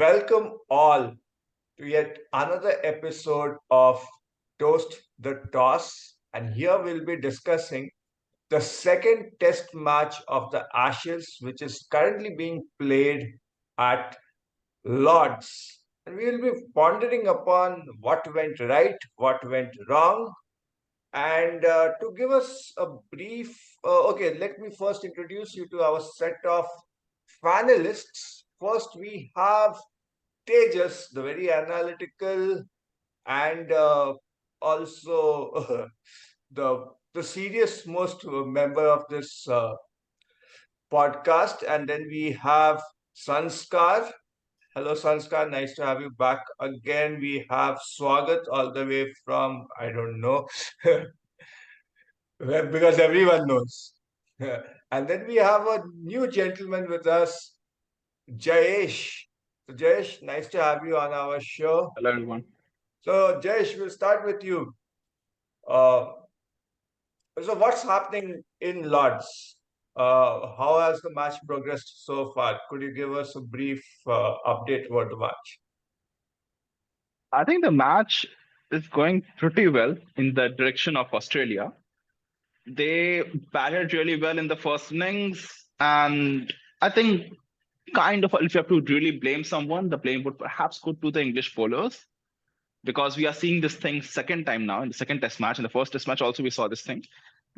Welcome all to yet another episode of Toast the Toss. And here we'll be discussing the second test match of the Ashes, which is currently being played at Lords. And we will be pondering upon what went right, what went wrong. And to give us a brief, let me first introduce you to our set of panelists. First, we have Tejas, the very analytical and also the serious most member of this podcast. And then we have Sanskar. Hello, Sanskar. Nice to have you back again. We have Swagath all the way from, I don't know, because everyone knows. And then we have a new gentleman with us, Jayesh. So, Jayesh, nice to have you on our show. Hello, everyone. So, Jayesh, we'll start with you. Uh, so, what's happening in Lords? How has the match progressed so far? Could you give us a brief update about the match? I think the match is going pretty well in the direction of Australia. They batted really well in the first innings, and I think kind of if you have to really blame someone, the blame would perhaps go to the English bowlers because we are seeing this thing second time now in the second test match. In the first test match, also we saw this thing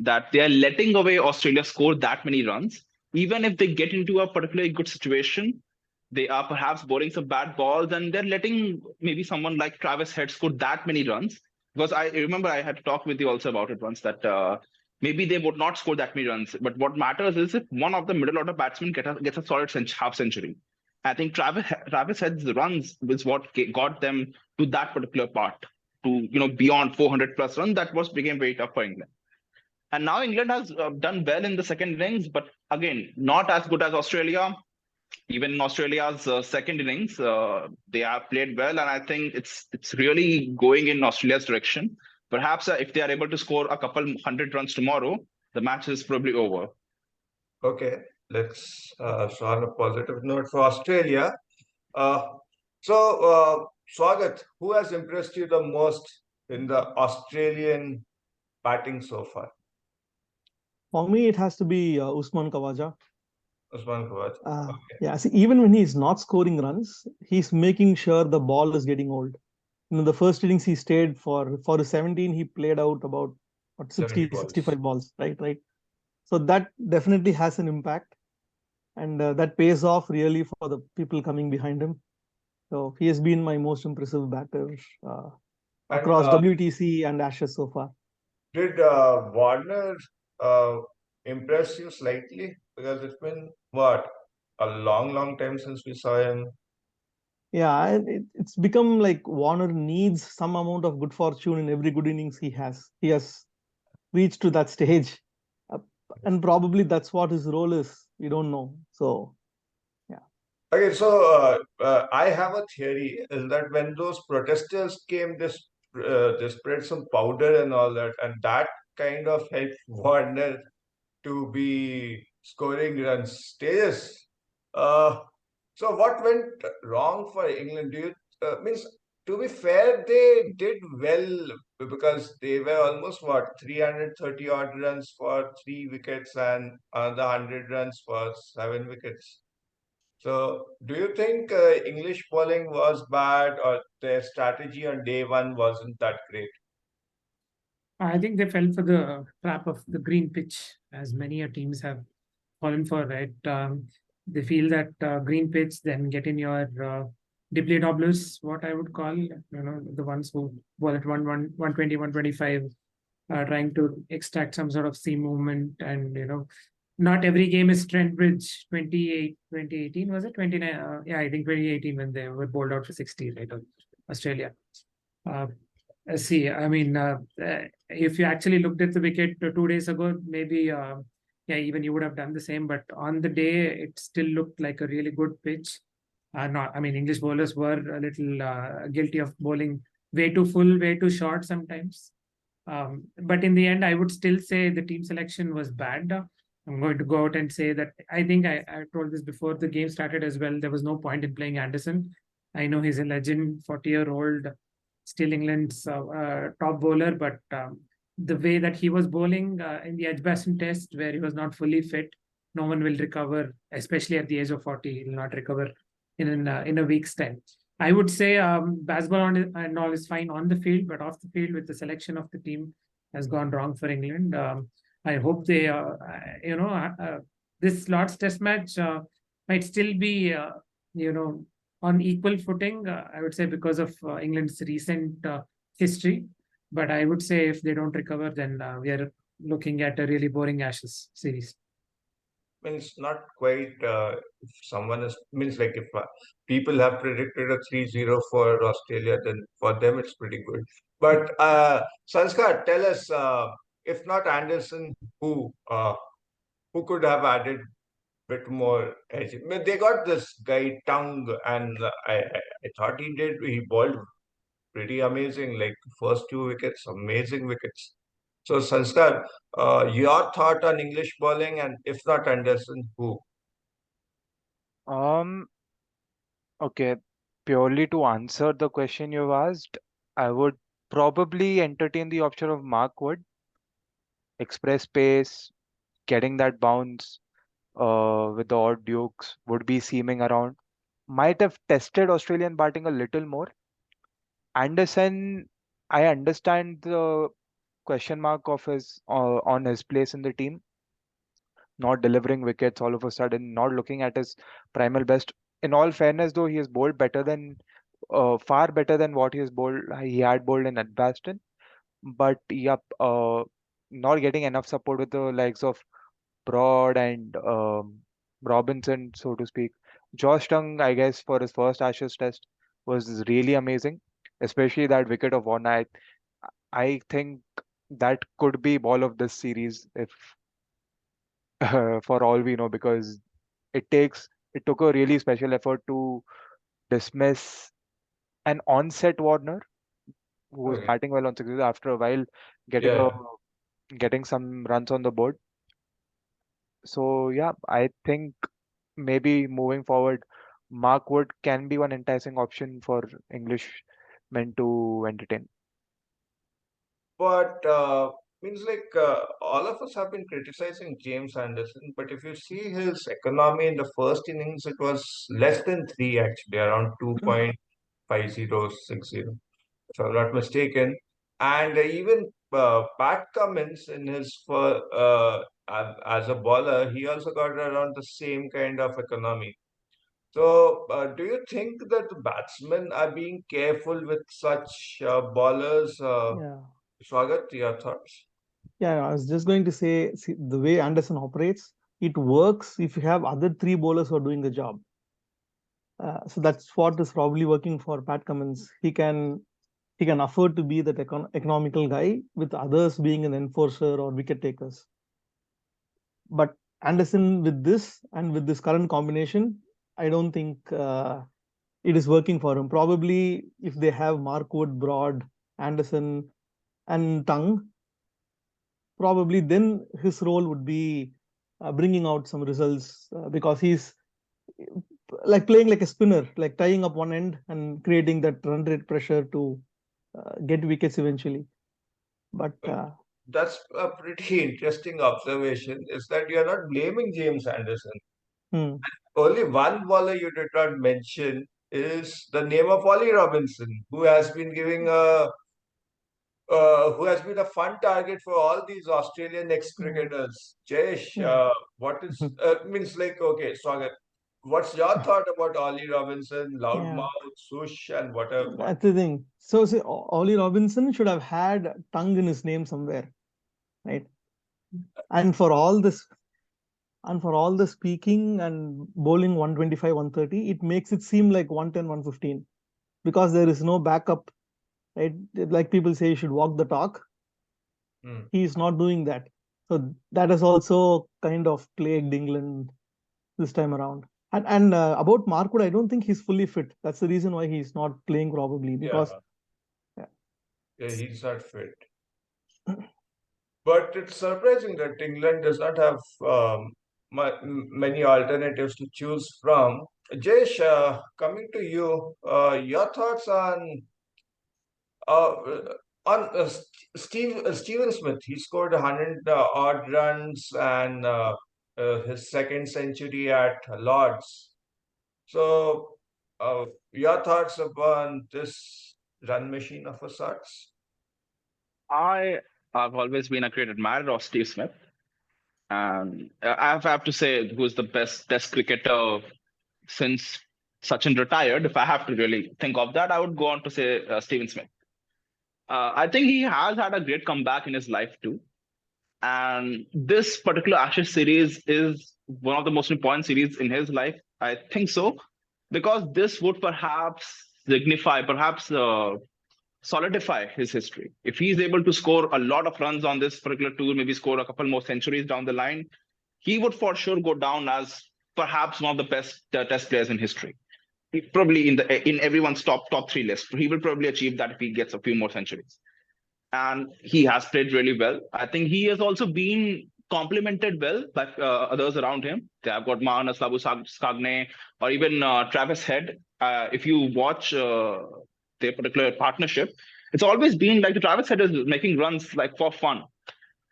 that they are letting away Australia score that many runs. Even if they get into a particularly good situation, they are perhaps bowling some bad balls and they're letting maybe someone like Travis Head score that many runs. Because I remember I had talked with you also about it once that maybe they would not score that many runs. But what matters is if one of the middle order batsmen gets a solid half century. I think Travis Head's runs is what got them to that particular part, to beyond 400 plus runs. That was became very tough for England. And now England has done well in the second innings, but again, not as good as Australia. Even in Australia's second innings, they have played well, and I think it's really going in Australia's direction. Perhaps if they are able to score a couple hundred runs tomorrow, the match is probably over. Okay, let's so on a positive note for Australia. Uh, so, Swagat, who has impressed you the most in the Australian batting so far? For me, it has to be Usman Kawaja. Usman Kawaja. Okay. Yeah, see, even when he's not scoring runs, he's making sure the ball is getting old. The first innings he stayed for his 17, he played out about what 60, 65 balls, right? So that definitely has an impact, and that pays off really for the people coming behind him. So he has been my most impressive batter across WTC and Ashes so far. Did Warner uh, impress you slightly? Because it's been what, a long time since we saw him. Yeah, it's become like Warner needs some amount of good fortune in every good innings he has. He has reached to that stage, and probably that's what his role is. We don't know. So, yeah. Okay, so I have a theory is that when those protesters came, they spread some powder and all that, and that kind of helped Warner to be scoring runs. Stages. Uh, so what went wrong for England? Do you means to be fair, they did well because they were almost what 330 odd runs for 3 wickets and another 100 runs for 7 wickets. So, do you think English bowling was bad or their strategy on day one wasn't that great? I think they fell for the trap of the green pitch, as many a teams have fallen for, right? They feel that green pitch, then get in your deplete doublers, what I would call, the ones who bowl at 120, 125, trying to extract some sort of seam movement. And, not every game is Trent Bridge 2018, was it? 29? Yeah, I think 2018 when they were bowled out for 60, right? Australia. See, I mean, if you actually looked at the wicket 2 days ago, maybe, yeah, even you would have done the same. But on the day, it still looked like a really good pitch. Not, I mean, English bowlers were a little guilty of bowling way too full, way too short sometimes. But in the end, I would still say the team selection was bad. I'm going to go out and say that I think I told this before the game started as well. There was no point in playing Anderson. I know he's a legend, 40-year-old, still England's top bowler, but the way that he was bowling in the Edgbaston Test, where he was not fully fit, no one will recover, especially at the age of 40. He will not recover in a week's time. I would say Bazball and all is fine on the field, but off the field with the selection of the team has gone wrong for England. I hope they, this Lord's Test match might still be, on equal footing. I would say because of England's recent history. But I would say if they don't recover, then we are looking at a really boring Ashes series. Means not quite. If someone is means like if people have predicted a 3-0 for Australia, then for them it's pretty good. But Sanskar, tell us, if not Anderson, who could have added bit more edge? I mean, they got this guy Tongue, and I thought he bowled pretty amazing. Like first two wickets, amazing wickets. So Sanskar, your thought on English bowling, and if not Anderson, who? Um, okay, purely to answer the question you've asked, I would probably entertain the option of Mark Wood, express pace, getting that bounce, with the odd dukes, would be seaming around. Might have tested Australian batting a little more. Anderson, I understand the question mark of his on his place in the team, not delivering wickets all of a sudden, not looking at his primal best. In all fairness, though, he has bowled better than far better than what he had bowled in Edgbaston. But yep, not getting enough support with the likes of Broad and Robinson, so to speak. Josh Tongue, I guess, for his first Ashes test was really amazing, especially that wicket of one. I think that could be ball of this series if for all we know, because it took a really special effort to dismiss an onset Warner who was Okay. batting well on sixes after a while getting a Yeah. getting some runs on the board. So yeah, I think maybe moving forward, Mark Wood can be one enticing option for English men to entertain. But means like all of us have been criticizing James Anderson, but if you see his economy in the first innings, it was less than three actually, around 2.5060, if I'm not mistaken. And even Pat Cummins in his as a bowler, he also got around the same kind of economy. So, do you think that the batsmen are being careful with such bowlers? Yeah. Swagath, your thoughts? Yeah, I was just going to say, see, the way Anderson operates, it works if you have other three bowlers who are doing the job. So that's what is probably working for Pat Cummins. He can afford to be that economical guy with others being an enforcer or wicket takers. But Anderson with this current combination, I don't think it is working for him. Probably if they have Mark Wood, Broad, Anderson, and Tongue, probably then his role would be bringing out some results because he's like playing like a spinner, like tying up one end and creating that run rate pressure to get wickets eventually. But That's a pretty interesting observation, is that you're not blaming James Anderson. hmm, Only one bowler you did not mention is the name of Ollie Robinson, who has been a fun target for all these Australian yeah, ex-cricketers. Jayesh, yeah. what is means like okay, Swagat, what's your thought about Ollie Robinson, Yeah, loudmouth, swoosh, and whatever? that's the thing. So, see, Ollie Robinson should have had tongue in his name somewhere, right? And for all this, and for all the speaking and bowling 125, 130, it makes it seem like 110, 115 because there is no backup, right? Like people say, you should walk the talk. Hmm. He is not doing that. So that has also kind of plagued England this time around. And about Markwood, I don't think he's fully fit. That's the reason why he's not playing probably Yeah, because yeah, yeah, he's not fit. But it's surprising that England does not have many alternatives to choose from. Jayesh, coming to you, your thoughts uh, on Steven Smith. He scored 100 odd runs and his second century at Lords. So, your thoughts upon this run machine of a sorts? I have always been a great admirer of Steve Smith. And I have to say, who's the best Test cricketer since Sachin retired? If I have to really think of that, I would go on to say Steven Smith. I think he has had a great comeback in his life too. And this particular Ashes series is one of the most important series in his life. I think so, because this would perhaps signify, perhaps solidify his history. If he's able to score a lot of runs on this particular tour, maybe score a couple more centuries down the line, he would for sure go down as perhaps one of the best Test players in history. He probably in everyone's top three list. He will probably achieve that if he gets a few more centuries. And he has played really well. I think he has also been complimented well by others around him. They have got Mahanas Labu Skagne or even Travis Head. If you watch their particular partnership, it's always been like the Travis Head is making runs like for fun.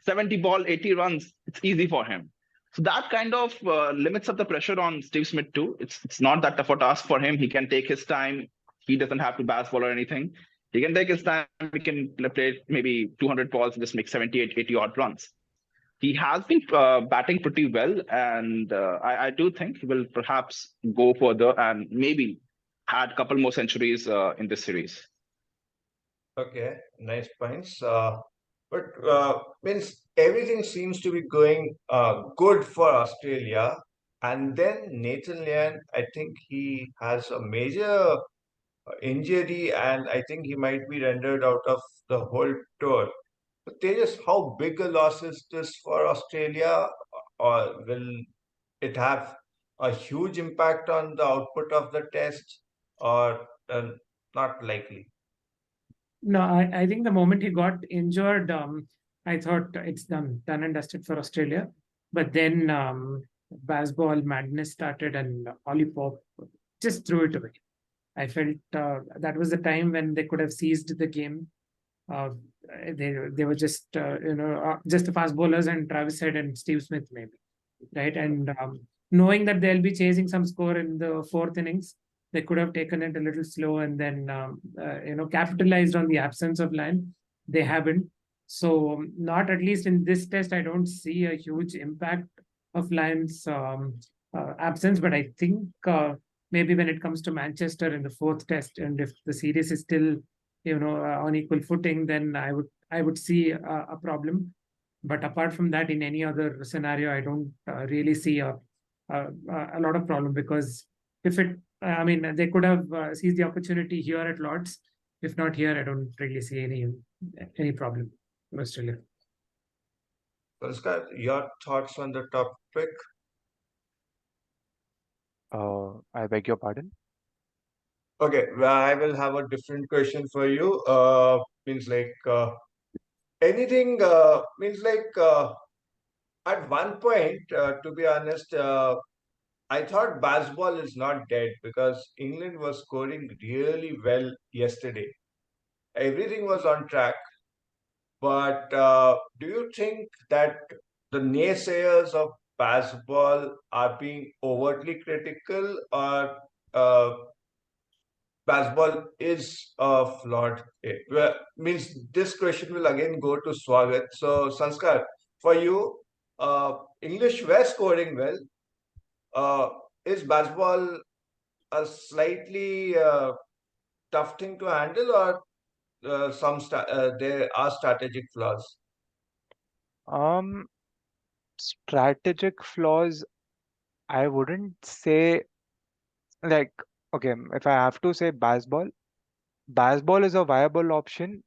70 ball, 80 runs, it's easy for him. So that kind of limits up the pressure on Steve Smith too. It's not that tough a task for him. He can take his time. He doesn't have to Bazball or anything. He can take his time. He can play maybe 200 balls and just make 78, 80 odd runs. He has been batting pretty well, and I do think he will perhaps go further and maybe add a couple more centuries in this series. Okay, nice points. But means everything seems to be going good for Australia. And then Nathan Lyon, I think he has a major injury, and I think he might be rendered out of the whole tour. But Tejas, how big a loss is this for Australia? Or will it have a huge impact on the output of the test, or not likely? No, I think the moment he got injured, I thought it's done and dusted for Australia. But then Bazball madness started and Ollie Pop just threw it away. I felt that was the time when they could have seized the game. Uh, they were just just the fast bowlers and Travis Head and Steve Smith maybe, right? And knowing that they'll be chasing some score in the fourth innings, they could have taken it a little slow and then capitalized on the absence of Lyon. They haven't. So not at least in this test, I don't see a huge impact of Lyon's absence. But I think maybe when it comes to Manchester in the fourth test, and if the series is still on equal footing, then I would see a problem. But apart from that, in any other scenario, I don't really see a lot of problem, because if it, I mean, they could have seized the opportunity here at Lords. If not here, I don't really see any problem in Australia. Sanskar, your thoughts on the topic? I beg your pardon. Okay, well, I will have a different question for you. Means like anything, means like at one point, to be honest, I thought Bazball is not dead because England was scoring really well yesterday. Everything was on track. But do you think that the naysayers of Bazball are being overtly critical, or Bazball is a flawed hit? Well, means this question will again go to Swagath. So, Sanskar, for you, English were scoring well. Uh, is Bazball a slightly tough thing to handle, or there are strategic flaws? Um, Strategic flaws, I wouldn't say like, okay, if I have to say baseball is a viable option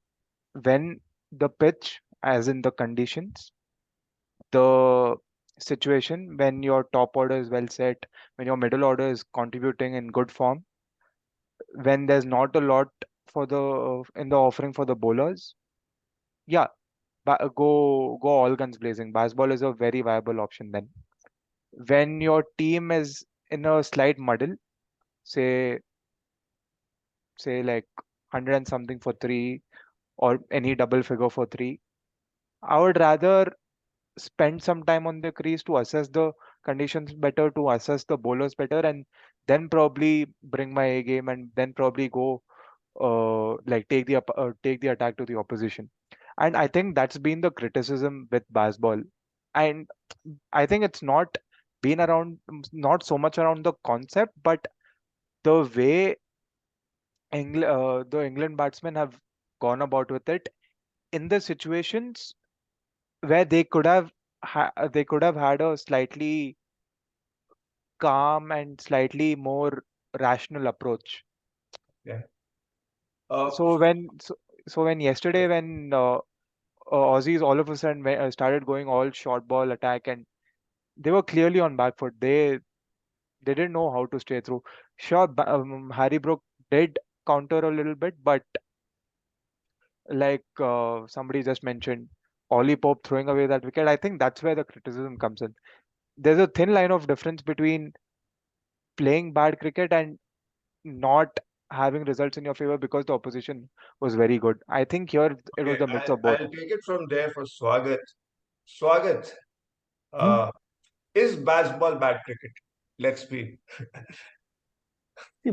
when the pitch, as in the conditions, the situation, when your top order is well set, when your middle order is contributing in good form, when there's not a lot for the in the offering for the bowlers. Yeah, go all guns blazing. Baseball is a very viable option then. When your team is in a slight muddle, say like 100 and something for three or any double figure for three. I would rather spend some time on the crease to assess the conditions better, to assess the bowlers better, and then probably bring my A game and then probably go like take the attack to the opposition. And I think that's been the criticism with Bazball. And I think it's not been around, not so much around the concept, but the way the England batsmen have gone about with it in the situations where they could have had a slightly calm and slightly more rational approach. Yeah. So when yesterday when Aussies all of a sudden started going all short ball attack and they were clearly on back foot. They didn't know how to stay through. Sure, Harry Brook did counter a little bit, but like somebody just mentioned, Ollie Pope throwing away that wicket, I think that's where the criticism comes in. There's a thin line of difference between playing bad cricket and not having results in your favor because the opposition was very good. I think here it was Okay, the mix of both. I'll take it from there for Swagath. Swagath, Hmm. uh, is baseball bad cricket? Let's be. See,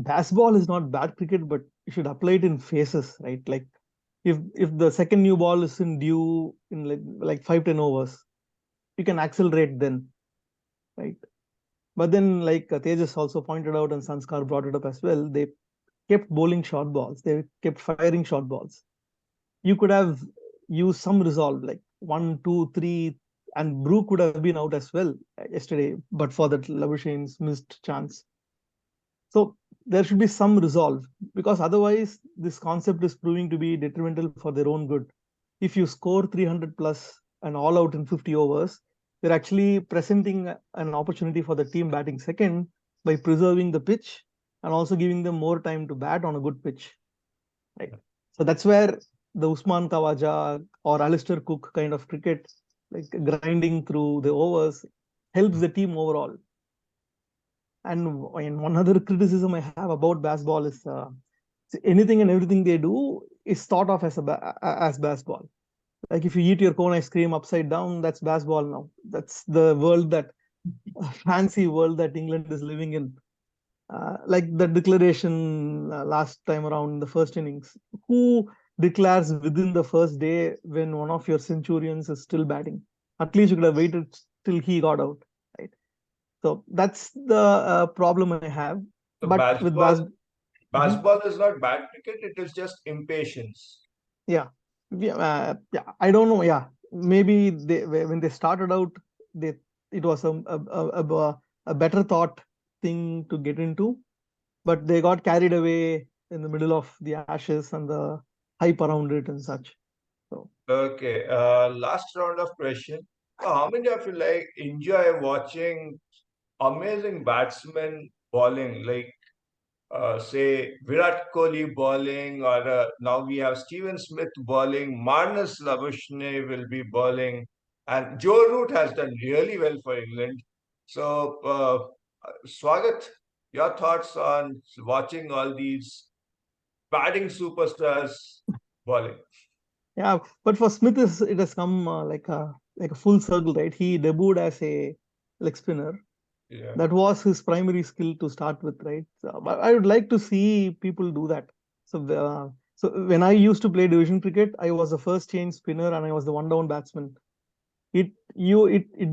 Baseball is not bad cricket, but you should apply it in phases, right? Like if the second new ball is in due in like 5-10 overs, you can accelerate then, right? But then, like Tejas also pointed out, and Sanskar brought it up as well, they kept bowling short balls. They kept firing short balls. You could have used some resolve, like one, two, three, and Brook would have been out as well yesterday, but for that Labuschane's missed chance. So there should be some resolve, because otherwise this concept is proving to be detrimental for their own good. If you score 300 plus and all out in 50 overs, they're actually presenting an opportunity for the team batting second by preserving the pitch and also giving them more time to bat on a good pitch. Right. So that's where the Usman Kawaja or Alistair Cook kind of cricket, like grinding through the overs, helps the team overall. And one other criticism I have about baseball is anything and everything they do is thought of as as baseball. Like if you eat your cone ice cream upside down, that's baseball now. That's the world that fancy world that England is living in. Like the declaration last time around in the first innings. Who declares within the first day when one of your centurions is still batting? At least you could have waited till he got out, right? So that's the problem I have. So But with Mhm. baseball is not bad cricket, it is just impatience. Yeah, yeah. I don't know. Yeah, maybe when they started out, they it was a better thought thing to get into, but they got carried away in the middle of the Ashes and the hype around it and such. So Okay, last round of question. So how many of you like enjoy watching amazing batsmen bowling, like say Virat Kohli bowling, or now we have Steven Smith bowling, Marnus Labuschagne will be bowling, and Joe Root has done really well for England. So, Swagath, your thoughts on watching all these batting superstars bowling? yeah, but for Smith, it has come like a full circle, right? He debuted as a leg spinner. Yeah. That was his primary skill to start with, right? But I would like to see people do that. So when I used to play division cricket, I was the first change spinner and I was the one down batsman. It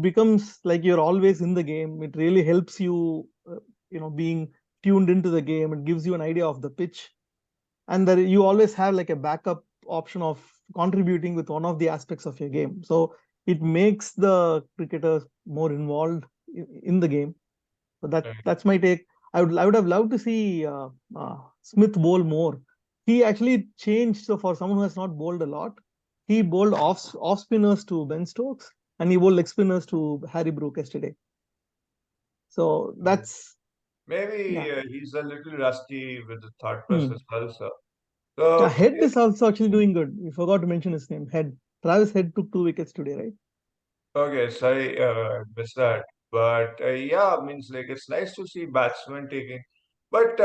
becomes like you're always in the game. It really helps you, being tuned into the game. It gives you an idea of the pitch, and that you always have like a backup option of contributing with one of the aspects of your game. So it makes the cricketers more involved in the game. So that's my take. I would have loved to see Smith bowl more. He actually changed. So for someone who has not bowled a lot, he bowled off spinners to Ben Stokes and he bowled leg spinners to Harry Brook yesterday. So that's Maybe yeah. he's a little rusty with the thought process Hmm. also. Yeah, So, Head is also actually doing good. We forgot to mention his name. Head. Travis Head took 2 wickets today, right? okay, sorry, missed that. But yeah, means like it's nice to see batsmen taking. But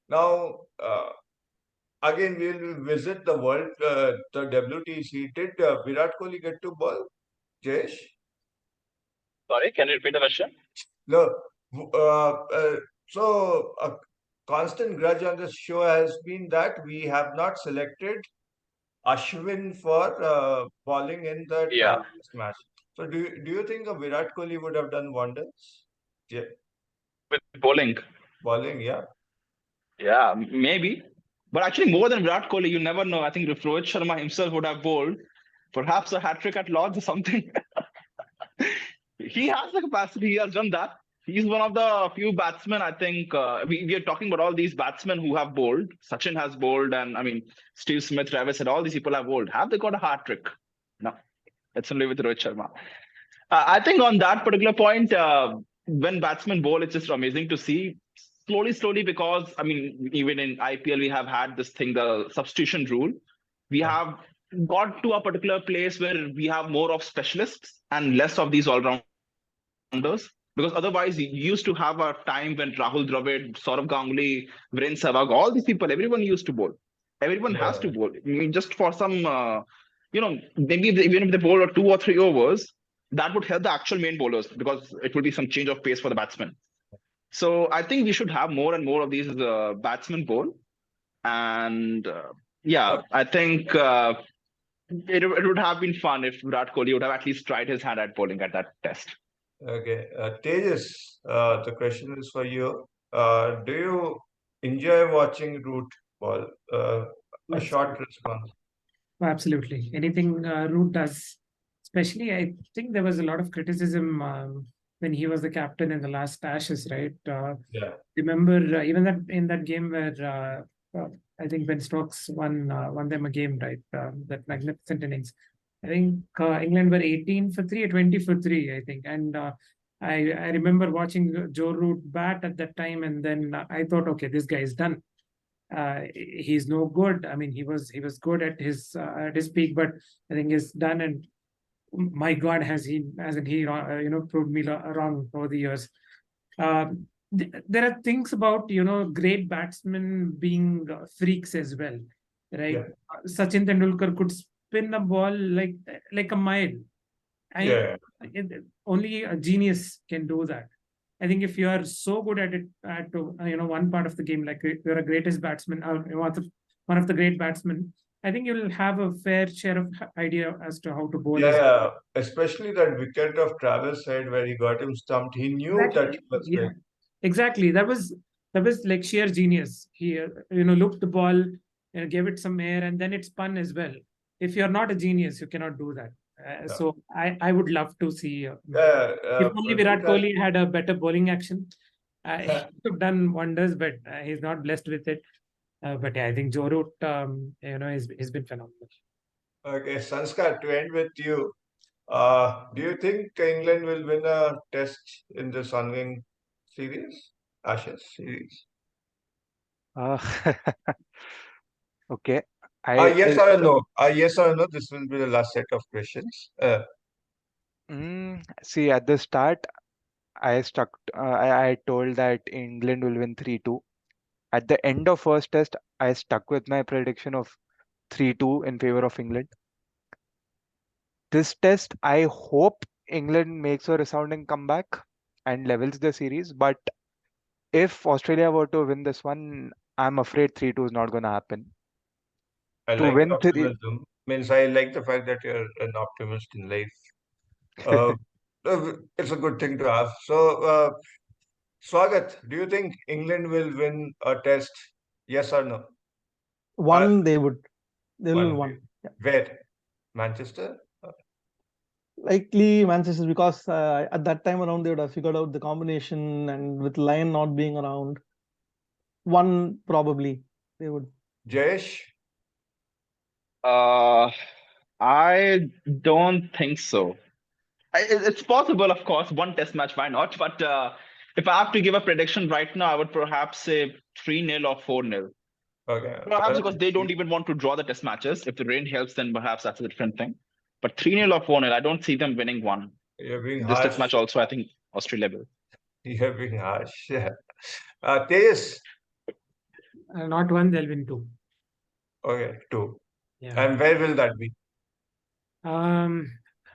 now, again, we'll visit the world, the WTC. Did Virat Kohli get to ball, Jayesh? Sorry, can you repeat the question? No. So, a constant grudge on this show has been that we have not selected Ashwin for bowling in the Yeah. Test match. So, do you think a Virat Kohli would have done wonders? Yeah, With bowling. bowling, yeah. Yeah, maybe. But actually, more than Virat Kohli, you never know. I think if Rohit Sharma himself would have bowled, perhaps a hat trick at Lords or something. He has the capacity. He has done that. He's one of the few batsmen. I think we are talking about all these batsmen who have bowled. Sachin has bowled, and I mean Steve Smith, Travis, and all these people have bowled. Have they got a hat trick? No, it's only with Rohit Sharma. I think on that particular point, when batsmen bowl, it's just amazing to see. Slowly, because I mean, even in IPL, we have had this thing, the substitution rule. We have got to a particular place where we have more of specialists and less of these all-rounders. Because otherwise, you used to have a time when Rahul Dravid, Saurav Ganguly, Viren Sehwag, all these people, everyone used to bowl. Everyone has to bowl. I mean, just for some, maybe even if they bowl 2 or 3 overs, that would help the actual main bowlers because it will be some change of pace for the batsmen. So I think we should have more and more of these batsmen bowl. And I think it would have been fun if Virat Kohli would have at least tried his hand at bowling at that test. Okay. Tejas, the question is for you. Do you enjoy watching root ball? A Yes. short response. Absolutely. Anything Root does, especially, I think there was a lot of criticism when he was the captain in the last Ashes, right? Yeah. Remember even that in that game where I think Ben Stokes won them a game, right? That magnificent innings. I think England were 18 for 3 or 20 for 3, I think. And I remember watching Joe Root bat at that time, and then I thought, okay, this guy is done. He's no good. I mean, he was good at his peak, but I think he's done. And my God, hasn't he proved me wrong over the years. There are things about great batsmen being freaks as well, right? Yeah. Sachin Tendulkar could spin a ball like a mile. Only a genius can do that. I think if you are so good at it, at one part of the game, like you're a greatest batsman, or one of the great batsmen, I think you'll have a fair share of idea as to how to bowl. Yeah, especially that wicket of Travis side where he got him stumped. He knew that he was Yeah, exactly. That was like sheer genius. He looked the ball, gave it some air, and then it spun as well. If you're not a genius, you cannot do that. So I would love to see if only Virat Kohli had a better bowling action. He could have done wonders, but he's not blessed with it. But yeah, I think Joe Root, he's been phenomenal. Okay, Sanskar, to end with you, do you think England will win a test in this ongoing series, Ashes series? Okay. Yes or no? Yes or no? This will be the last set of questions. See, at the start, I told that England will win 3-2. At the end of first test, I stuck with my prediction of 3-2 in favor of England. This test, I hope England makes a resounding comeback and levels the series. But if Australia were to win this one, I'm afraid 3-2 is not going to happen. I To like win the optimism. Means I like the fact that you're an optimist in life. It's a good thing to have. So, Swagath, do you think England will win a test? Yes or no? One, they will win one. Yeah. Where? Manchester? Likely Manchester, because at that time around they would have figured out the combination, and with Lyon not being around, one probably they would. Jayesh? I don't think so. It's possible, of course, one test match, why not? But if I have to give a prediction right now, I would perhaps say 3-0 or 4-0. Okay. Perhaps because they don't even want to draw the test matches. If the rain helps, then perhaps that's a different thing. But 3-0 or 4-0, I don't see them winning one. You're being This harsh. test match also, I think Australia will. You're being harsh. Yeah. Tejas, Not one, they'll win two. okay, 2. Yeah. And where will that be?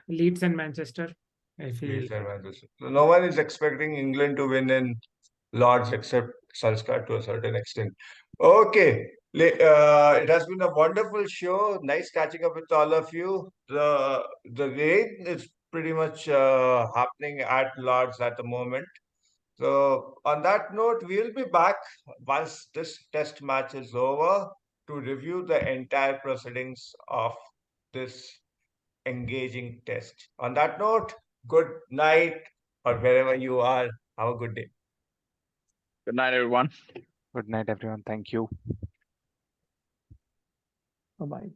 Leeds and Manchester. I feel Leeds and Manchester. So no one is expecting England to win in Lords except Sanskar to a certain extent. Okay. It has been a wonderful show. Nice catching up with all of you. The rain is pretty much happening at Lords at the moment. So on that note, we'll be back once this test match is over to review the entire proceedings of this engaging test. On that note, good night or wherever you are. Have a good day. Good night, everyone. Good night, everyone. Thank you. Bye-bye.